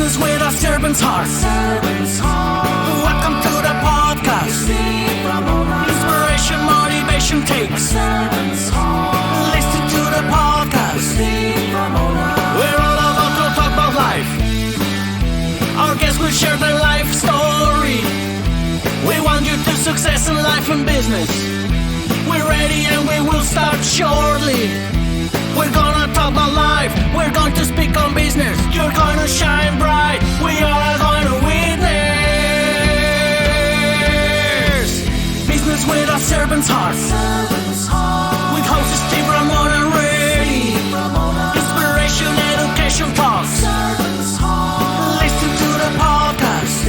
Business with a servant's heart. Welcome to the podcast. Inspiration, motivation takes. Listen to the podcast. We're all about to talk about life. Our guests will share their life story. We want you to success in life and business. We're ready and we will start shortly. We're gonna talk about life. We're going to speak on business. You're gonna shine bright. We are going to witness. Business with a servant's heart. With hosts Steve, Ramona, and Ray. Inspiration, education talks. Listen to the podcast.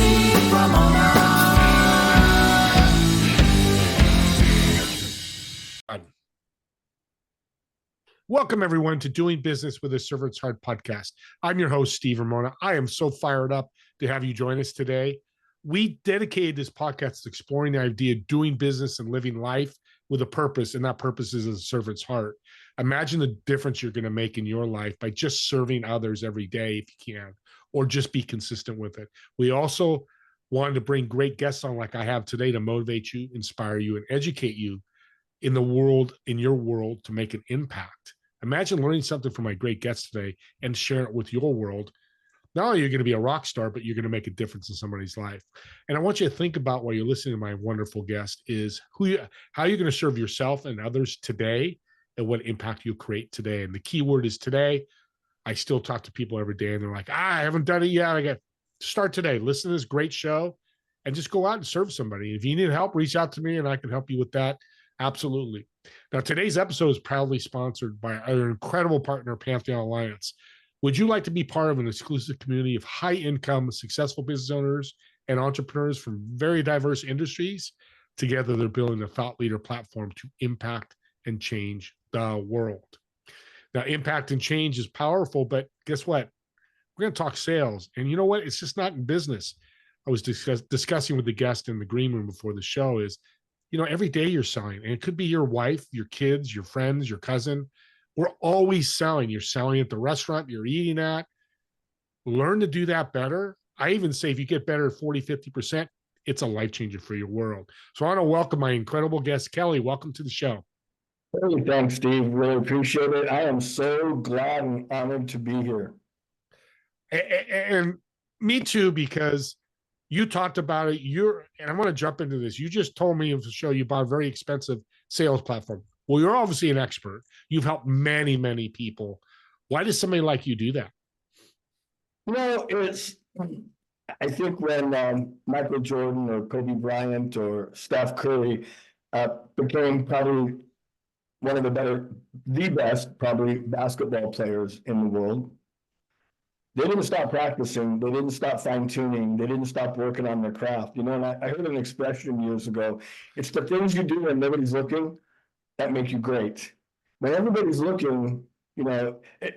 Welcome, everyone, to Doing Business with a Servant's Heart podcast. I'm your host, Steve Ramona. I am so fired up to have you join us today. We dedicated this podcast to exploring the idea of doing business and living life with a purpose, and that purpose is a servant's heart. Imagine the difference you're going to make in your life by just serving others every day if you can, or just be consistent with it. We also wanted to bring great guests on like I have today to motivate you, inspire you, and educate you in the world, in your world, to make an impact. Imagine learning something from my great guests today and share it with your world. Not only are you going to be a rock star, but you're going to make a difference in somebody's life. And I want you to think about, while you're listening to my wonderful guest, is how you're going to serve yourself and others today and what impact you create today. And the key word is today. I still talk to people every day and they're like, I haven't done it yet. I got to start today. Listen to this great show and just go out and serve somebody. If you need help, reach out to me and I can help you with that. Absolutely. Now, today's episode is proudly sponsored by our incredible partner, Pantheon Alliance. Would you like to be part of an exclusive community of high-income, successful business owners and entrepreneurs from very diverse industries? Together, they're building a thought leader platform to impact and change the world. Now, impact and change is powerful, but guess what? We're going to talk sales. And you know what? It's just not in business. I was discussing with the guest in the green room before the show is, every day you're selling, and it could be your wife, your kids, your friends, your cousin. We're always selling. You're selling at the restaurant you're eating at. Learn to do that better. I even say if you get better at 40, 50%, it's a life changer for your world. So I want to welcome my incredible guest, Kelly. Welcome to the show. Hey, thanks, Steve. Really appreciate it. I am so glad and honored to be here. And me too, because you talked about it. And I want to jump into this. You just told me of the show you bought a very expensive sales platform. Well, you're obviously an expert. You've helped many, many people. Why does somebody like you do that? I think when Michael Jordan or Kobe Bryant or Steph Curry became probably one of the best probably basketball players in the world, they didn't stop practicing. They didn't stop fine-tuning. They didn't stop working on their craft. And I heard an expression years ago. It's the things you do when nobody's looking that make you great. When everybody's looking,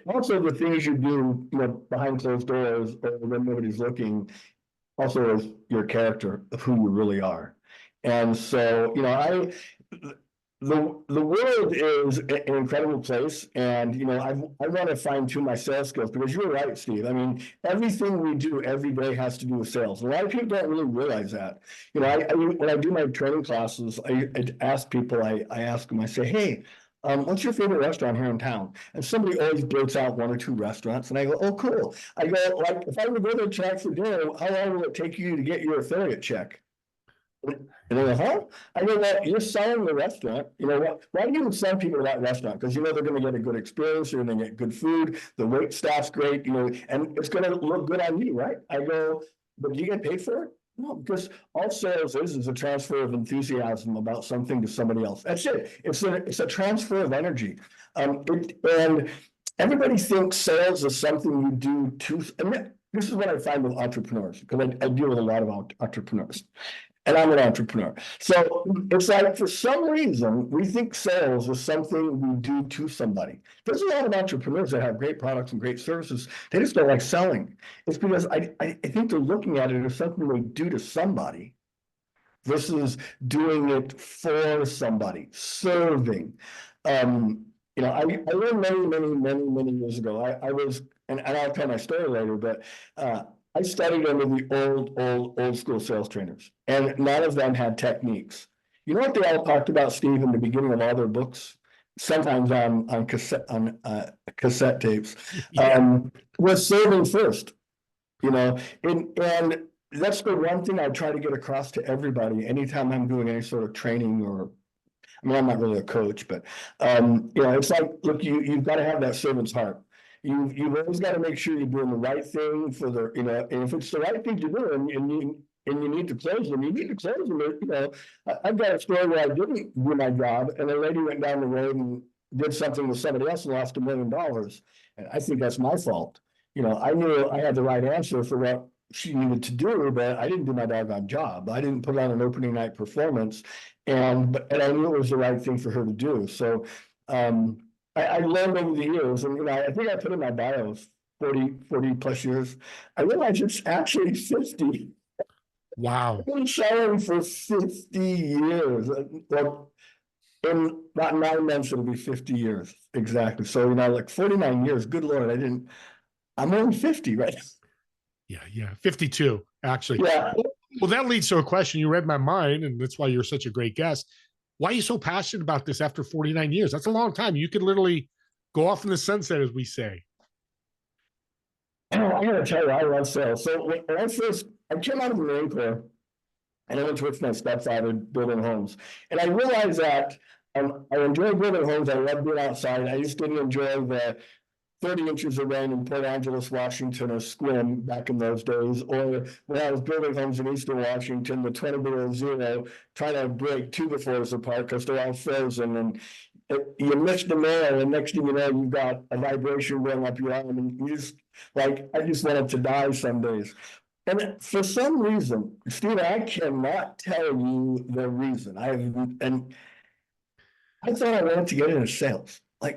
also the things you do, behind closed doors or when nobody's looking, also is your character of who you really are. And so, the world is an incredible place, and I want to fine-tune my sales skills, because you're right, Steve. I mean, everything we do every day has to do with sales. A lot of people don't really realize that. When I do my training classes, I ask people. I ask them. I say, hey, what's your favorite restaurant here in town? And somebody always blurts out one or two restaurants, and I go, oh, cool. I go, like, if I were to go there tonight for dinner, how long will it take you to get your affiliate check? And they go, huh? I go, well, you're selling the restaurant. What? Why do you send people to that restaurant? Because they're going to get a good experience. They're going to get good food. The wait staff's great. And it's going to look good on you, right? I go, but do you get paid for it? No, because all sales is a transfer of enthusiasm about something to somebody else. That's it. It's a transfer of energy. And everybody thinks sales is something you do to. And this is what I find with entrepreneurs, because I deal with a lot of entrepreneurs. And I'm an entrepreneur. So it's like, for some reason, we think sales is something we do to somebody. There's a lot of entrepreneurs that have great products and great services. They just don't like selling. It's because I think they're looking at it as something they do to somebody versus doing it for somebody, serving. I learned many years ago. I was, and I'll tell my story later, but I studied under the old school sales trainers, and none of them had techniques. You know what they all talked about, Steve, in the beginning of all their books? Sometimes on cassette tapes, was serving first, and that's the one thing I try to get across to everybody anytime I'm doing any sort of training or, I mean, I'm not really a coach, but it's like, look, you've got to have that servant's heart. You've always got to make sure you're doing the right thing for the, and if it's the right thing to do, and you need to close them, you need to close them. I've got a story where I didn't do my job, and a lady went down the road and did something with somebody else and lost $1 million. And I think that's my fault. I knew I had the right answer for what she needed to do, but I didn't do my doggone job. I didn't put on an opening night performance, and I knew it was the right thing for her to do. So I learned over the years, and I think I put in my bio 40 plus years. I realized it's actually 50. Wow. I've been selling for 50 years. Well, in about 9 months, it'll be 50 years. Exactly. So, like 49 years, good Lord, I'm only 50 right now. Yeah. 52, actually. Yeah. Well, that leads to a question. You read my mind, and that's why you're such a great guest. Why are you so passionate about this after 49 years? That's a long time. You could literally go off in the sunset, as we say. I gotta tell you, I love sales. So when I came out of the Marine Corps, and I went to work with my stepfather building homes. And I realized that I enjoy building homes. I love being outside. I just didn't enjoy the 30 inches of rain in Port Angeles, Washington, or Squim back in those days. Or when I was building homes in Eastern Washington, the 20 below zero, trying to break 2x4s apart because they're all frozen. And you miss the mail, and next thing you know, you've got a vibration going up your arm, and I just wanted to die some days. And for some reason, Steve, I cannot tell you the reason. I thought I wanted to get into sales. I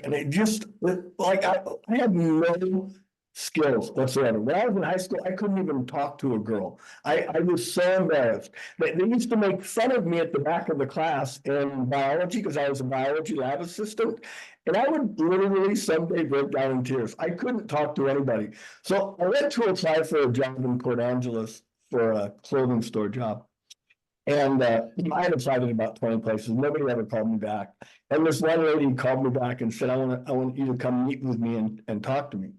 had no skills whatsoever. When I was in high school, I couldn't even talk to a girl. I was so embarrassed. They used to make fun of me at the back of the class in biology because I was a biology lab assistant. And I would literally someday break down in tears. I couldn't talk to anybody. So I went to apply for a job in Port Angeles for a clothing store job. And I had applied in about 20 places. Nobody ever called me back. And this one lady called me back and said, I want you to come meet with me and talk to me.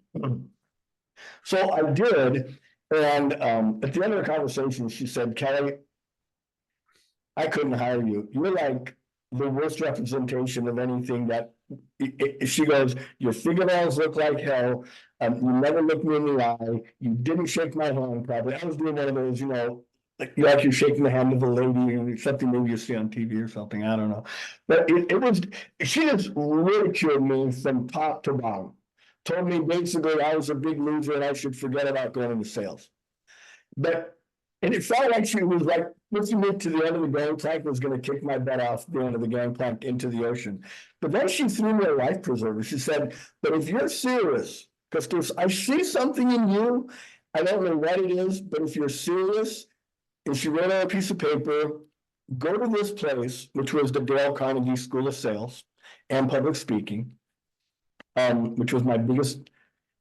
So I did. And at the end of the conversation, she said, Kelly, I couldn't hire you. You're like the worst representation of anything that she goes, your fingernails look like hell. You never looked me in the eye. You didn't shake my hand probably. I was doing one of those, you're actually shaking the hand of a lady, or something maybe you see on TV or something. I don't know. But she just ridiculed me from top to bottom. Told me basically I was a big loser and I should forget about going into sales. And it felt like she was like pushing me to the end of the gangplank, was going to kick my butt off the end of the gangplank into the ocean. But then she threw me a life preserver. She said, but if you're serious, because I see something in you, I don't know what it is, but if you're serious, and she wrote on a piece of paper, go to this place, which was the Dale Carnegie School of Sales and Public Speaking, which was my biggest.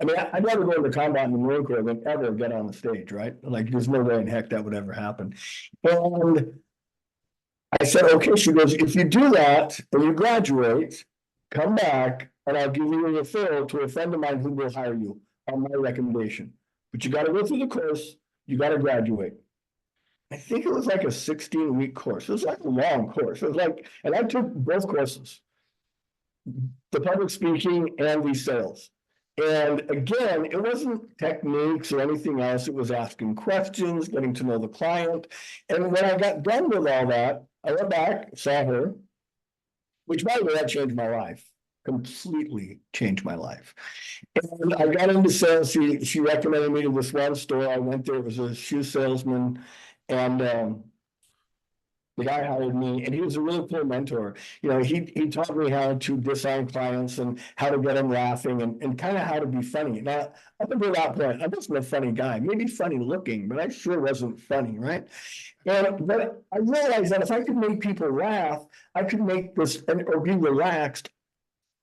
I mean, I'd rather go into combat in the Marine Corps than ever get on the stage, right? Like, there's no way in heck that would ever happen. And I said, okay. She goes, if you do that and you graduate, come back and I'll give you a referral to a friend of mine who will hire you on my recommendation. But you got to go through the course. You got to graduate. I think it was like a 16-week course. It was like a long course. It was like, and I took both courses, the public speaking and the sales. And again, it wasn't techniques or anything else. It was asking questions, getting to know the client. And when I got done with all that, I went back, saw her, which by the way, that changed my life, completely changed my life. And I got into sales. She recommended me to this one store. I went there, it was a shoe salesman. And the guy hired me, and he was a really cool mentor. He taught me how to disarm clients and how to get them laughing and kind of how to be funny. Now, up until that point, I wasn't a funny guy, maybe funny looking, but I sure wasn't funny, right? But I realized that if I could make people laugh, I could make this, or be relaxed,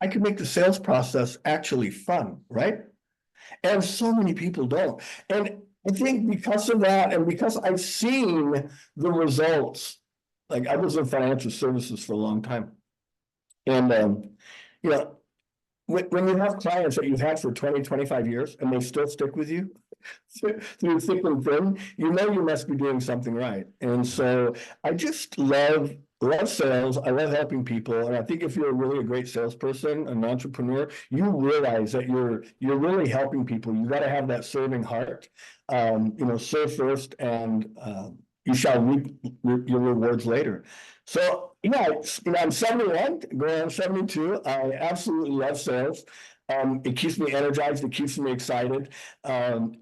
I could make the sales process actually fun, right? And so many people don't. And I think because of that, and because I've seen the results, like I was in financial services for a long time. And, you know, when you have clients that you've had for 20, 25 years and they still stick with you through thick and thin, you know you must be doing something right. And so I just love sales. I love helping people. And I think if you're really a great salesperson, an entrepreneur, you realize that you're really helping people. You got to have that serving heart. Serve first and you shall reap your rewards later. So, I'm 71, going on 72. I absolutely love sales. It keeps me energized. It keeps me excited. And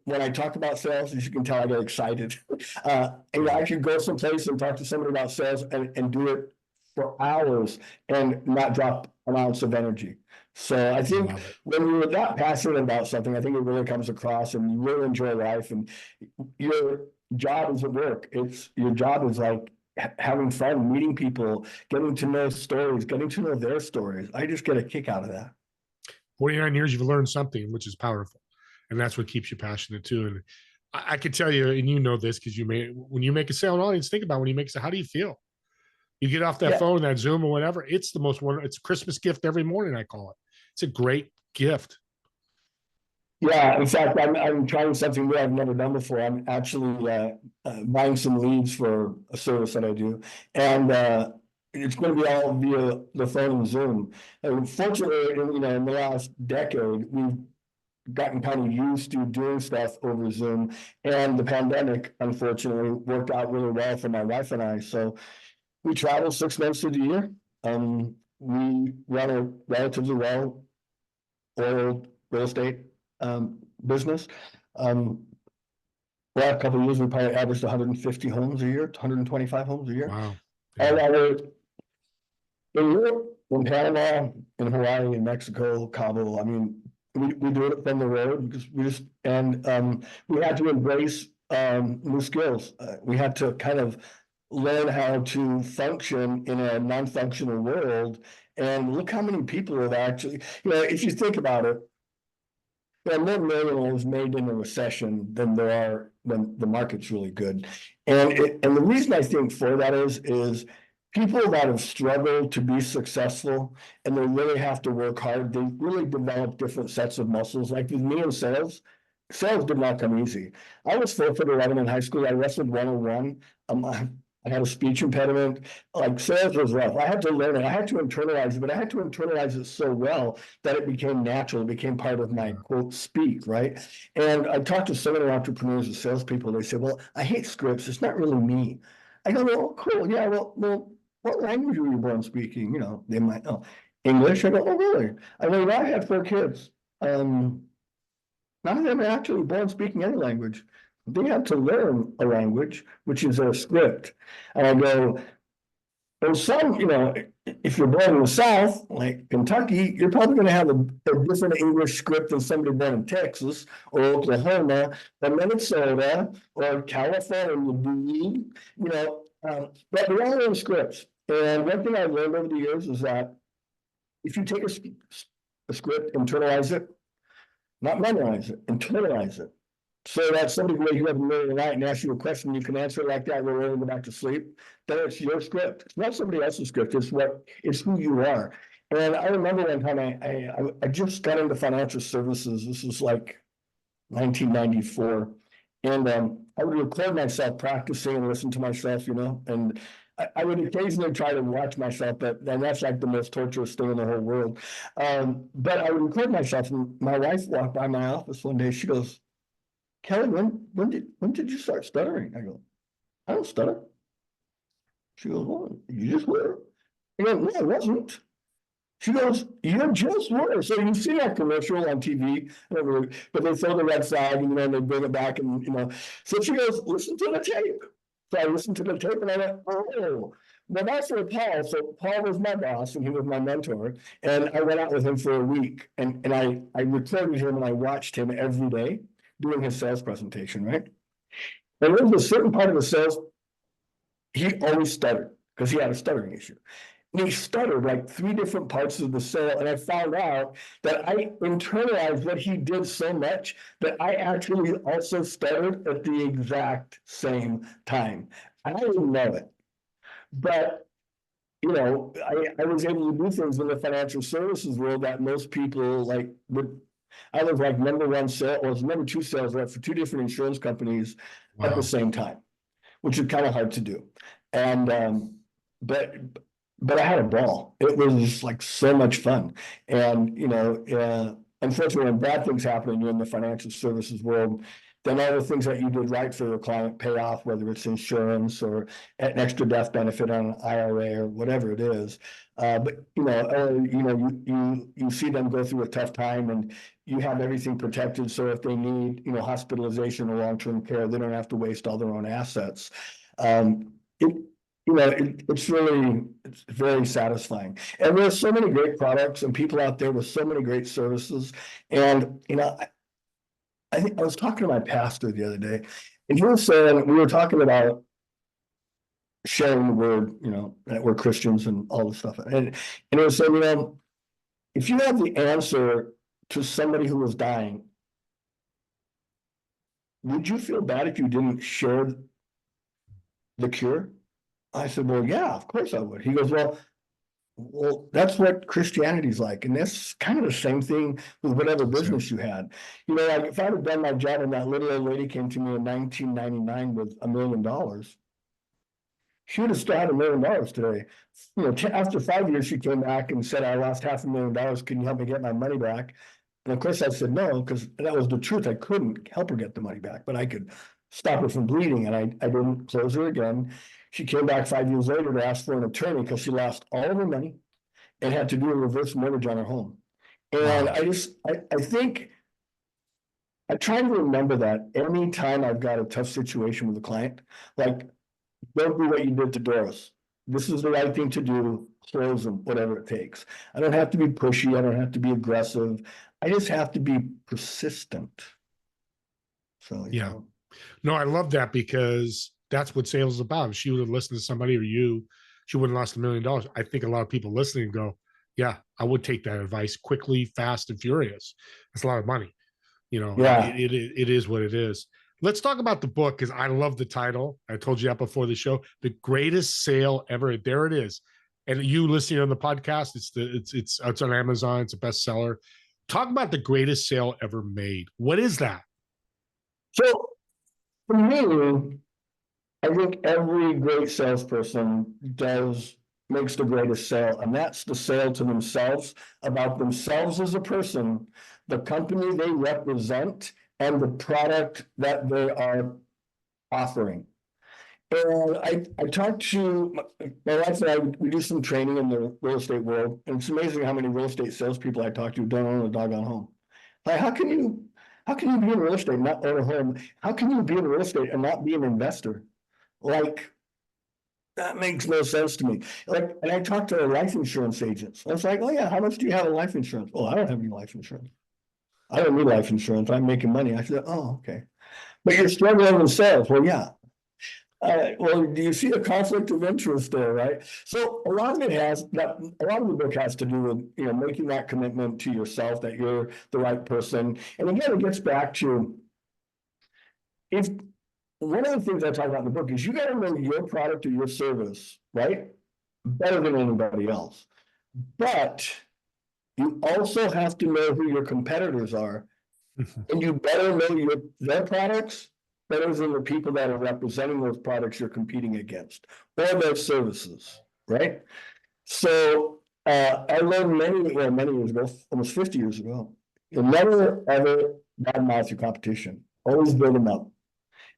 when I talk about sales, as you can tell, I get excited. I could go someplace and talk to somebody about sales and do it for hours and not drop an ounce of energy. So I think when you're that passionate about something, I think it really comes across and you really enjoy life, and your job is at work. Your job is like having fun, meeting people, getting to know stories, getting to know their stories. I just get a kick out of that. 49 years, you've learned something, which is powerful. And that's what keeps you passionate too. And I could tell you, and you know this, because when you make a sale, an audience, think about when you make a sale, how do you feel? You get off that phone, that Zoom or whatever, it's it's a Christmas gift every morning, I call it. It's a great gift. Yeah, in fact, I'm trying something new I've never done before. I'm actually buying some leads for a service that I do. And it's going to be all via the phone and Zoom. And fortunately, in the last decade, we've gotten kind of used to doing stuff over Zoom. And the pandemic, unfortunately, worked out really well for my wife and I. So we travel 6 months of the year. We run a relatively well-oiled real estate business. Last couple of years, we probably averaged 150 homes a year, 125 homes a year. Wow. All that in Europe, in Panama, in Hawaii, in Mexico, Cabo. I mean, we do it from the road because we had to embrace new skills. We had to kind of learn how to function in a non-functional world. And look how many people have actually, if you think about it, there are more millionaires made in a recession than there are when the market's really good. And the reason I think for that is people that have struggled to be successful and they really have to work hard, they really develop different sets of muscles. Like with me in sales did not come easy. I was 4'11" in high school. I wrestled 101. I had a speech impediment. Like sales was rough. I had to learn it. I had to internalize it, but I had to internalize it so well that it became natural. It became part of my quote speak, right? And I talked to so many entrepreneurs and salespeople. They said, "Well, I hate scripts. It's not really me." I go, "Well, cool. Yeah. Well, what language were you born speaking?" They might know English. I go, "Oh, really?" I go, "I had 4 kids. None of them are actually born speaking any language. They have to learn a language, which is a script." And I go, "Well, some, if you're born in the South, like Kentucky, you're probably going to have a different English script than somebody born in Texas or Oklahoma or Minnesota or California, but they're all learn scripts. And one thing I've learned over the years is that if you take a script, internalize it, not memorize it, internalize it. So that somebody who wakes you up in the middle of the night and asks you a question, you can answer it like that, we're ready to go back to sleep. Then it's your script. It's not somebody else's script. It's who you are. And I remember one time I just got into financial services. This was like 1994. And I would record myself practicing and listen to myself, and I would occasionally try to watch myself, but then that's like the most torturous thing in the whole world. But I would record myself, and my wife walked by my office one day. She goes, "Kelly, when did you start stuttering?" I go, "I don't stutter." She goes, "Well, you just were." I go, "No, I wasn't." She goes, "You just were." So you see that commercial on TV, but they throw the red flag and they bring it back and. So she goes, "Listen to the tape." So I listened to the tape and I went, "Oh." Well, that's for Paul. So Paul was my boss and he was my mentor. And I went out with him for a week and I recorded him and I watched him every day doing his sales presentation, right? And there was a certain part of the sales, he always stuttered because he had a stuttering issue. And he stuttered like 3 different parts of the sale, and I found out that I internalized what he did so much that I actually also stuttered at the exact same time. I didn't know it, but I was able to do things in the financial services world that most people like would. I was like number 2 sales rep for 2 different insurance companies at the same time, which is kind of hard to do. And but but I had a ball. It was like so much fun. And unfortunately, when bad things happen and you're in the financial services world, then all the things that you did right for your client pay off, whether it's insurance or an extra death benefit on an IRA or whatever it is. But you see them go through a tough time, and you have everything protected. So if they need hospitalization or long-term care, they don't have to waste all their own assets. It's very satisfying. And there's so many great products and people out there with so many great services. And I think I was talking to my pastor the other day, and he was saying, we were talking about sharing the word, that we're Christians and all this stuff. And it was saying, if you have the answer to somebody who was dying, would you feel bad if you didn't share the cure? I said, well, yeah, of course I would. He goes, well, that's what Christianity's like. And that's kind of the same thing with whatever business you had. Like if I'd have done my job and that little old lady came to me in 1999 with $1 million, she would have still had $1 million today. After 5 years, she came back and said, I lost $500,000. Can you help me get my money back? And of course I said no, because that was the truth. I couldn't help her get the money back, but I could stop her from bleeding. And I didn't close her again. She came back 5 years later to ask for an attorney because she lost all of her money and had to do a reverse mortgage on her home. And I think I try to remember that anytime I've got a tough situation with a client, like, don't do what you did to Doris. This is the right thing to do. Close them, whatever it takes. I don't have to be pushy. I don't have to be aggressive. I just have to be persistent. So, yeah. No, I love that, because that's what sales is about. If she would have listened to somebody or you, she wouldn't have lost $1 million. I think a lot of people listening go, yeah, I would take that advice quickly, fast, and furious. It's a lot of money. It is what it is. Let's talk about the book, because I love the title. I told you that before the show, The Greatest Sale Ever. There it is. And you listening on the podcast, it's on Amazon. It's a bestseller. Talk about the greatest sale ever made. What is that? So for me, I think every great salesperson makes the greatest sale, and that's the sale to themselves, about themselves as a person, the company they represent, and the product that they are offering. And I talked to my wife and I, we do some training in the real estate world, and it's amazing how many real estate salespeople I talk to don't own a doggone home. Like, how can you be in real estate and not own a home? How can you be in real estate and not be an investor? Like, that makes no sense to me. Like, and I talked to life insurance agents. I was like, oh yeah, how much do you have in life insurance? Oh, I don't have any life insurance. I don't need life insurance. I'm making money. I said, oh, okay. But you're struggling with sales. Well, yeah. Well, do you see a conflict of interest there, right? So a lot of the book has to do with, making that commitment to yourself that you're the right person. And again, it gets back to, if one of the things I talk about in the book is you got to know your product or your service, right, better than anybody else. But you also have to know who your competitors are, and you better know their products better than the people that are representing those products you're competing against, or their services, right? So I learned many years ago, almost 50 years ago, you'll never ever badmouth your competition. Always build them up.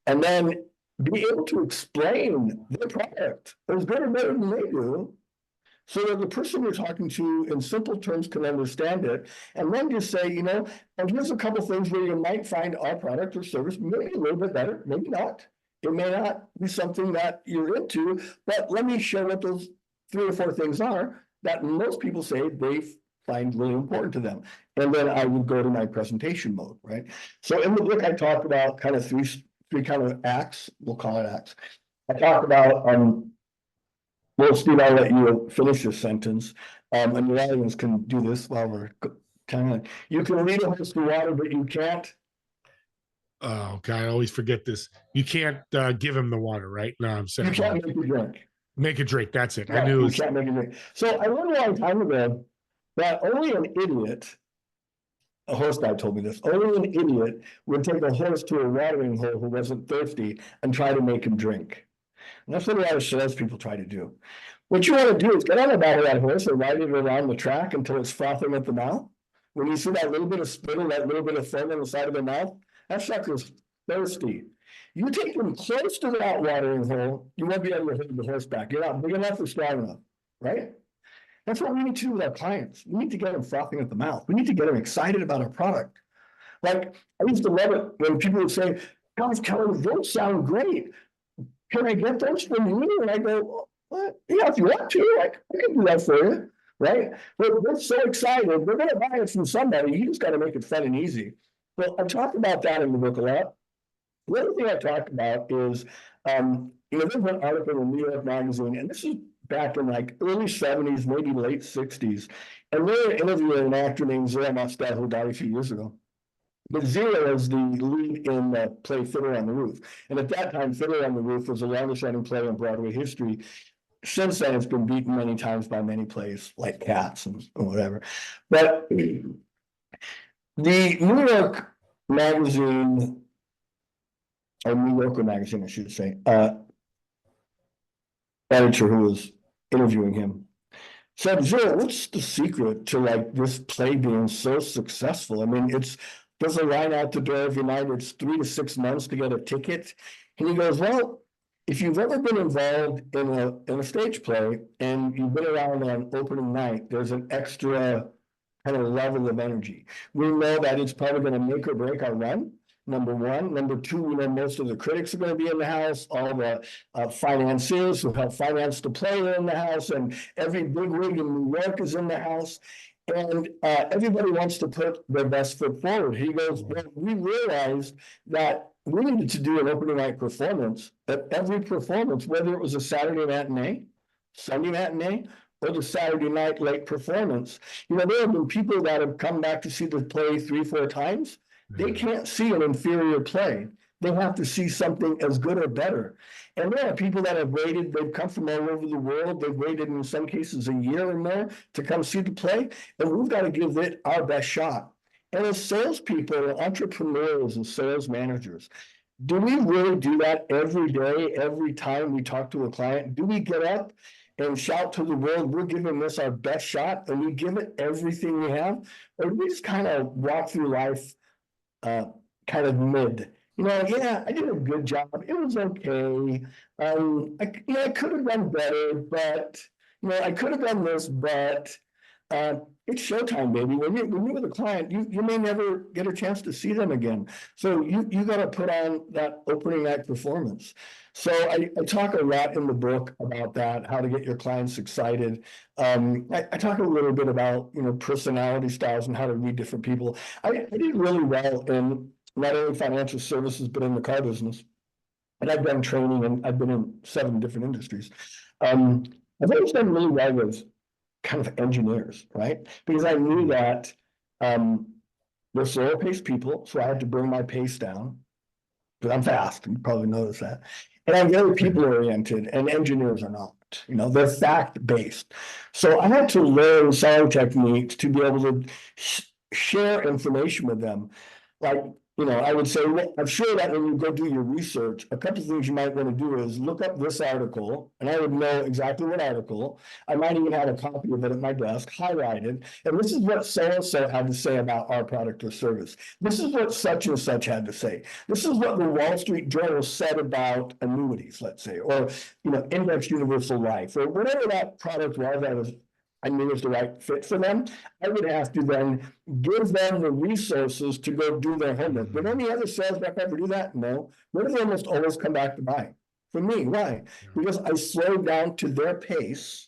And then be able to explain their product as good or better than they do, so that the person you're talking to in simple terms can understand it. And then just say, and here's a couple things where you might find our product or service maybe a little bit better, maybe not. It may not be something that you're into, but let me share what those 3 or 4 things are that most people say they find really important to them. And then I would go to my presentation mode, right? So in the book, I talk about kind of three kind of acts, we'll call it acts. I talk about Well, Steve, I'll let you finish your sentence. And the audience can do this while we're kind of, you can lead a horse to water, but you can't. Oh God, I always forget this. You can't give him the water, right? No, I'm saying You can't make a drink. make a drink. That's it. I Right, knew it you was, can't make a drink. So I learned a long time ago that only an idiot, a horse guy told me this, only an idiot would take a horse to a watering hole who wasn't thirsty and try to make him drink. And that's what a lot of salespeople try to do. What you want to do is get on the back of that horse and ride it around the track until it's frothing at the mouth. When you see that little bit of spittle, that little bit of foam on the side of the mouth, that sucker's thirsty. You take them close to that watering hole, you won't be able to hold the horse back. You're not big enough or strong enough, right? That's what we need to do with our clients. We need to get them frothing at the mouth. We need to get them excited about our product. Like, I used to love it when people would say, "Gosh, Kelly, those sound great. Can I get those from you?" And I go, "What? Yeah, if you want to, I can do that for you." Right? But we're so excited. We're going to buy it from somebody. You just got to make it fun and easy. Well, I talk about that in the book a lot. The other thing I talk about is, there's an article in New York Magazine, and this is back in like early 70s, maybe late 60s. And they were interviewing an actor named Zero Mostel who died a few years ago. But Zero was the lead in the play Fiddler on the Roof. And at that time, Fiddler on the Roof was the longest running play in Broadway history. Since then, it's been beaten many times by many plays like Cats and whatever. But the New York Magazine, or New Yorker Magazine, I should say, editor who was interviewing him said, "Zero, what's the secret to like this play being so successful? I mean, there's a line out the door every night. It's 3 to 6 months to get a ticket." And he goes, "Well, if you've ever been involved in a stage play and you've been around on opening night, there's an extra kind of level of energy. We know that it's probably going to make or break our run. Number one. Number two, we know most of the critics are going to be in the house, all the financiers who help finance the play are in the house, and every bigwig in New York is in the house. And everybody wants to put their best foot forward." He goes, "Well, we realized that we needed to do an opening night performance, at every performance, whether it was a Saturday matinee, Sunday matinee, or the Saturday night late performance. There have been people that have come back to see the play 3, 4 times. They can't see an inferior play. They have to see something as good or better. And there are people that have waited, they've come from all over the world, they've waited in some cases a year or more to come see the play, and we've got to give it our best shot." And as salespeople, entrepreneurs and sales managers, do we really do that every day, every time we talk to a client? Do we get up and shout to the world, "We're giving this our best shot," and we give it everything we have? Or do we just kind of walk through life kind of mid? Yeah, I did a good job. It was okay. I could have done better, but I could have done this, but it's showtime, baby. When you're with a client, you may never get a chance to see them again. So you got to put on that opening night performance. So I talk a lot in the book about that, how to get your clients excited. I talk a little bit about personality styles and how to read different people. I did really well in not only financial services, but in the car business. And I've done training, and I've been in 7 different industries. I've always done really well with kind of engineers, right? Because I knew that they're slower paced people, so I had to bring my pace down. Because I'm fast, you probably noticed that. And I'm very people oriented, and engineers are not. They're fact based. So I had to learn selling techniques to be able to share information with them. Like, I would say, well, I'm sure that when you go do your research, a couple of things you might want to do is look up this article, and I would know exactly what article. I might even have a copy of it at my desk, highlighted, and this is what so-and-so had to say about our product or service. This is what such and such had to say. This is what the Wall Street Journal said about annuities, let's say, or, index universal life, or whatever that product was I knew was the right fit for them. I would have to then give them the resources to go do their homework. Would any other sales rep ever do that? No. What do they almost always come back to buy? For me, why? Because I slowed down to their pace,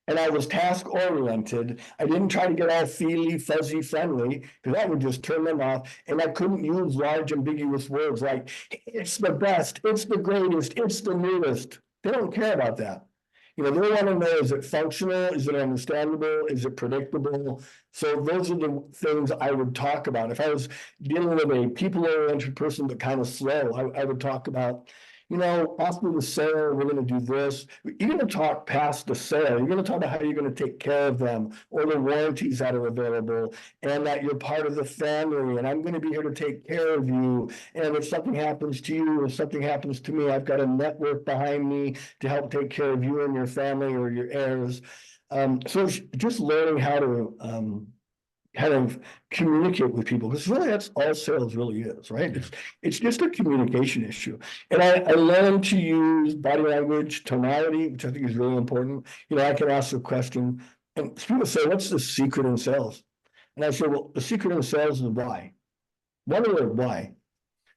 and I was task oriented. I didn't try to get all feely, fuzzy, friendly, because that would just turn them off. And I couldn't use large, ambiguous words like, "It's the best, it's the greatest, it's the newest." They don't care about that. You know, they want to know, is it functional? Is it understandable? Is it predictable? So those are the things I would talk about. If I was dealing with a people-oriented person, but kind of slow, I would talk about, you know, after the sale, we're going to do this. You're going to talk past the sale. You're going to talk about how you're going to take care of them, or the warranties that are available, and that you're part of the family, and I'm going to be here to take care of you. And if something happens to you, or something happens to me, I've got a network behind me to help take care of you and your family or your heirs. So it's just learning how to kind of communicate with people, because really that's all sales really is, right? Yeah. It's just a communication issue. And I learned to use body language, tonality, which I think is really important. You know, I can ask a question, and people say, what's the secret in sales? And I say, well, the secret in sales is why. One word, why.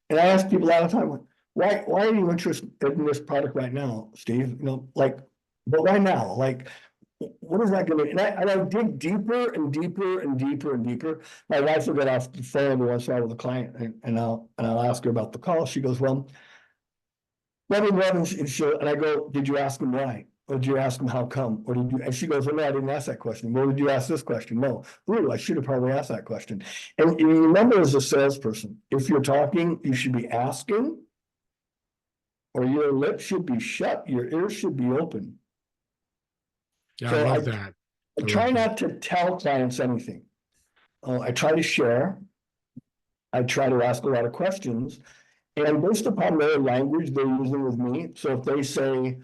And I ask people all the time, why are you interested in this product right now, Steve? You know, like, but why now? Like, what is that going to? And I dig deeper and deeper and deeper and deeper. My wife will get off the phone every once in a while with a client, and I'll ask her about the call. She goes, well, and I go, did you ask him why? Or did you ask him how come? Or did you? And she goes, well, no, I didn't ask that question. Well, did you ask this question? No. Ooh, I should have probably asked that question. And you remember, as a salesperson, if you're talking, you should be asking, or your lips should be shut, your ears should be open. Yeah, So I love that. I try not to tell clients anything. I try to share. I try to ask a lot of questions. And based upon their language they're using with me, so if they say,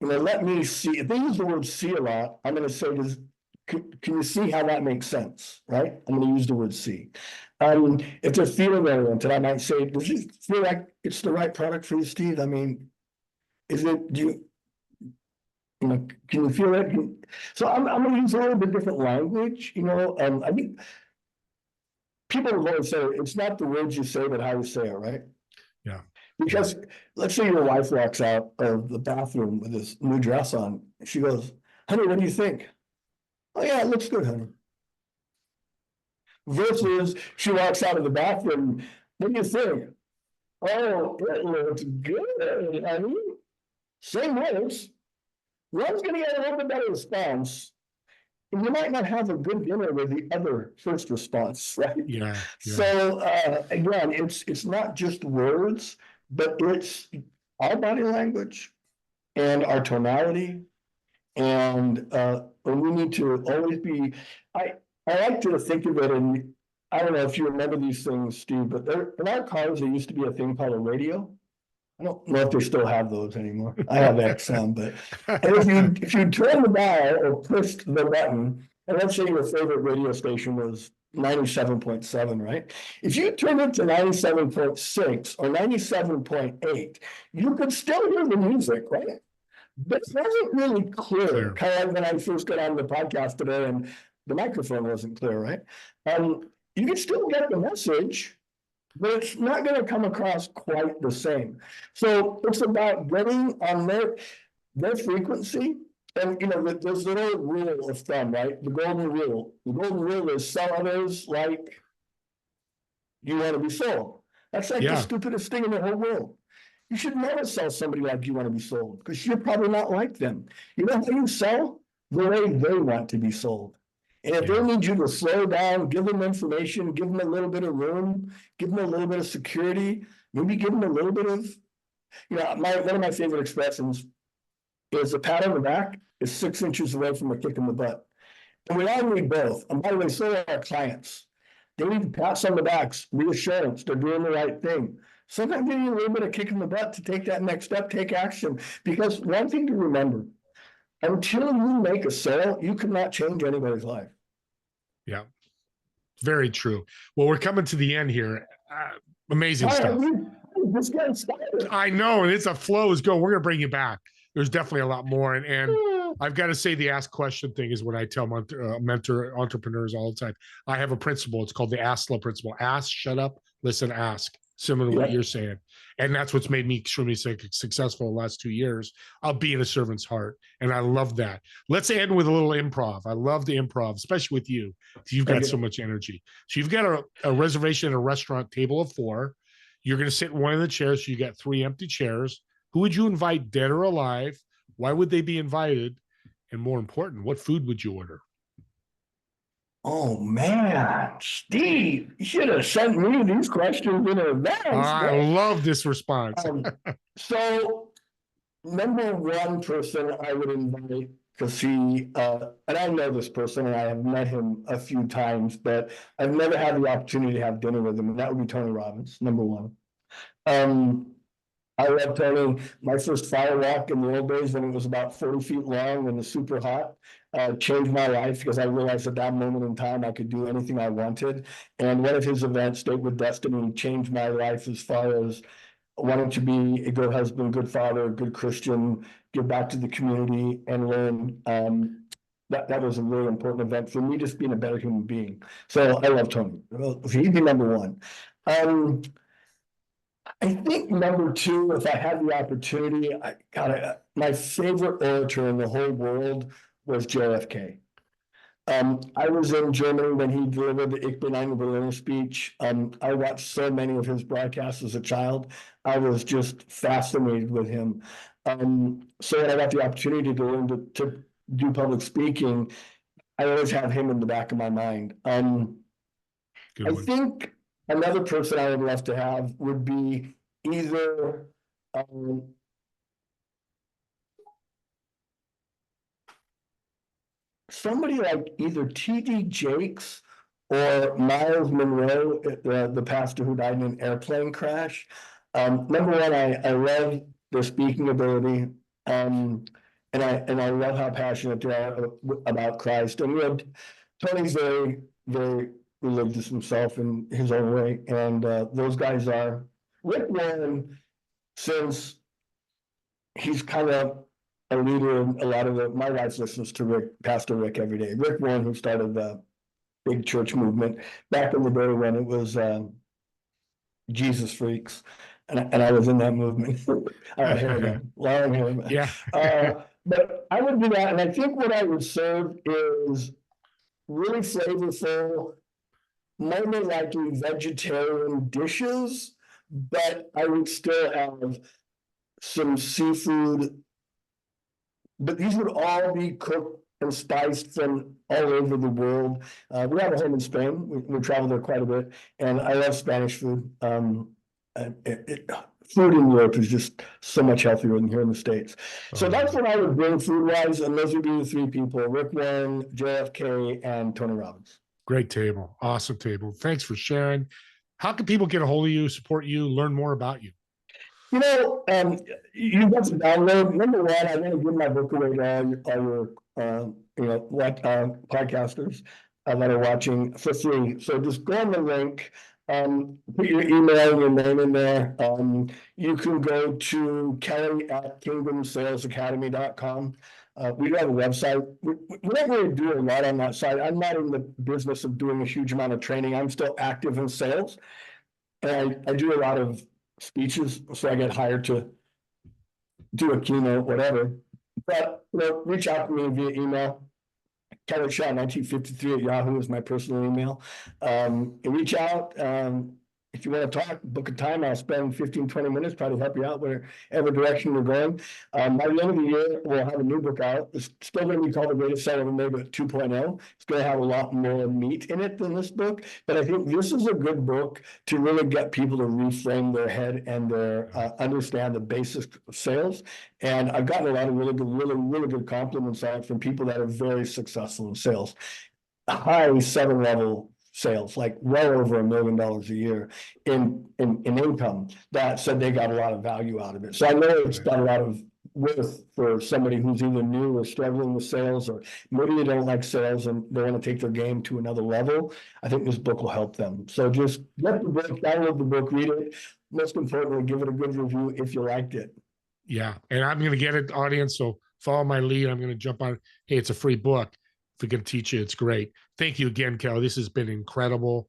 you know, let me see, if they use the word see a lot, I'm going to say, can you see how that makes sense, right? I'm going to use the word see. If they're feeling oriented, I might say, does it feel like it's the right product for you, Steve? I mean, is it, you know, can you feel it? So I'm going to use a little bit different language, you know. I think people will always say it's not the words you say, but how you say it, right? Yeah. Because let's say your wife walks out of the bathroom with this new dress on. She goes, honey, what do you think? Oh yeah, it looks good, honey. Versus she walks out of the bathroom, what do you think? Oh, it looks good, honey. Same words. One's going to get a little bit better response. And you might not have a good dinner with the other first response, right? Yeah. So again, it's not just words, but it's our body language and our tonality. And we need to always be, I like to think of it, and I don't know if you remember these things, Steve, but in our cars, there used to be a thing called a radio. I don't know if they still have those anymore. I have XM, but and if you turn the dial or push the button, and let's say your favorite radio station was 97.7, right? If you turn it to 97.6 or 97.8, you could still hear the music, right? But it wasn't really clear. Kind of like when I first got on the podcast today and the microphone wasn't clear, right? You can still get the message, but it's not going to come across quite the same. So it's about getting on their frequency. And, you know, there's an old rule of thumb, right? The golden rule. The golden rule is sell others like you want to be sold. That's like the stupidest thing in the whole world. You should never sell somebody like you want to be sold, because you're probably not like them. You know how you sell? The way they want to be sold. And if they need you to slow down, give them information, give them a little bit of room, give them a little bit of security, maybe give them a little bit of, you know, one of my favorite expressions is a pat on the back is 6 inches away from a kick in the butt. And we all need both. And by the way, so are our clients. They need pats on the backs, reassurance, they're doing the right thing. Sometimes they need a little bit of kick in the butt to take that next step, take action. Because one thing to remember, until you make a sale, you cannot change anybody's life. Yeah, very true. Well, we're coming to the end here. Amazing stuff. Just getting started. I know, and it's a flow is going. We're going to bring you back. There's definitely a lot more. And I've got to say the ask question thing is what I tell mentor entrepreneurs all the time. I have a principle. It's called the ASLA principle. Ask, shut up, listen, ask. Similar to what you're saying. And that's what's made me extremely successful the last 2 years. I'll be in a servant's heart. And I love that. Let's end with a little improv. I love the improv, especially with you. You've got so much energy. So you've got a reservation at a restaurant, table of 4. You're going to sit in one of the chairs. So you got 3 empty chairs. Who would you invite, dead or alive, Why would they be invited? And more important, what food would you order? Oh man, Steve, you should have sent me these questions in advance, I man. love this response. So number one person I would invite, because he, and I know this person and I have met him a few times, but I've never had the opportunity to have dinner with him, and that would be Tony Robbins, number one. I love Tony. My first fire walk in the old days when it was about 40 feet long and was super hot, changed my life because I realized at that moment in time I could do anything I wanted. And one of his events, Date with Destiny, changed my life as far as wanting to be a good husband, good father, good Christian, give back to the community and learn. That was a really important event for me, just being a better human being. So I love Tony. He'd be number one. I think number two, if I had the opportunity, my favorite orator in the whole world was JFK. I was in Germany when he delivered the Ich bin ein Berliner speech. I watched so many of his broadcasts as a child. I was just fascinated with him. So when I got the opportunity to learn to do public speaking, I always have him in the back of my mind. I think another person I would love to have would be either somebody like either T.D. Jakes or Miles Monroe, the pastor who died in an airplane crash. Number one, I love their speaking ability, and I love how passionate they are about Christ. And Tony's very religious himself in his own way, and those guys are. Rick Warren, since he's kind of a leader in a lot of my wife listens to Pastor Rick every day. Rick Warren, who started the big church movement back in the day when it was Jesus Freaks, and I was in that movement. I was hair, long hair. Yeah. But I would do that, and I think what I would serve is really flavorful, more than likely vegetarian dishes, but I would still have some seafood. But these would all be cooked and spiced from all over the world. We have a home in Spain. We travel there quite a bit, and I love Spanish food. Food in Europe is just so much healthier than here in the States. So that's what I would bring food-wise, and those would be the three people: Rick Warren, JFK, and Tony Robbins. Great table. Awesome table. Thanks for sharing. How can people get a hold of you, support you, learn more about you? You know, you got to download. Number one, I want to give my book away to all your podcasters that are watching for free. So just go on the link, put your email and your name in there. You can go to kelly@kingdomsalesacademy.com. We do have a website. We don't really do a lot on that side. I'm not in the business of doing a huge amount of training. I'm still active in sales, and I do a lot of speeches, so I get hired to do a keynote, whatever. But reach out to me via email. Kelly Shaw 1953 at Yahoo is my personal email. Reach out. If you want to talk, book a time. I'll spend 15-20 minutes, probably help you out wherever direction you're going. By the end of the year, we'll have a new book out. It's still going to be called The Greatest Seller Ever Made, but 2.0. It's going to have a lot more meat in it than this book. But I think this is a good book to really get people to reframe their head and their understand the basics of sales. And I've gotten a lot of really good compliments on it from people that are very successful in sales. High 7-level sales, like well over $1 million a year in income, that said they got a lot of value out of it. So I know it's got a lot of worth for somebody who's either new or struggling with sales, or maybe they don't like sales and they want to take their game to another level. I think this book will help them. So just get the book, download the book, read it. Most importantly, give it a good review if you liked it. Yeah. And I'm going to get it, audience. So follow my lead. I'm going to jump on. Hey, it's a free book. If we can teach you, it's great. Thank you again, Kelly. This has been incredible.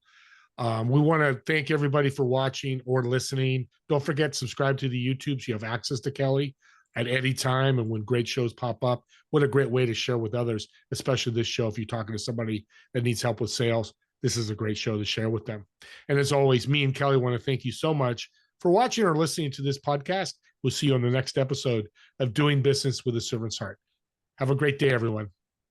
We want to thank everybody for watching or listening. Don't forget, subscribe to the YouTube so you have access to Kelly at any time. And when great shows pop up, what a great way to share with others, especially this show. If you're talking to somebody that needs help with sales, this is a great show to share with them. And as always, me and Kelly want to thank you so much for watching or listening to this podcast. We'll see you on the next episode of Doing Business with a Servant's Heart. Have a great day, everyone.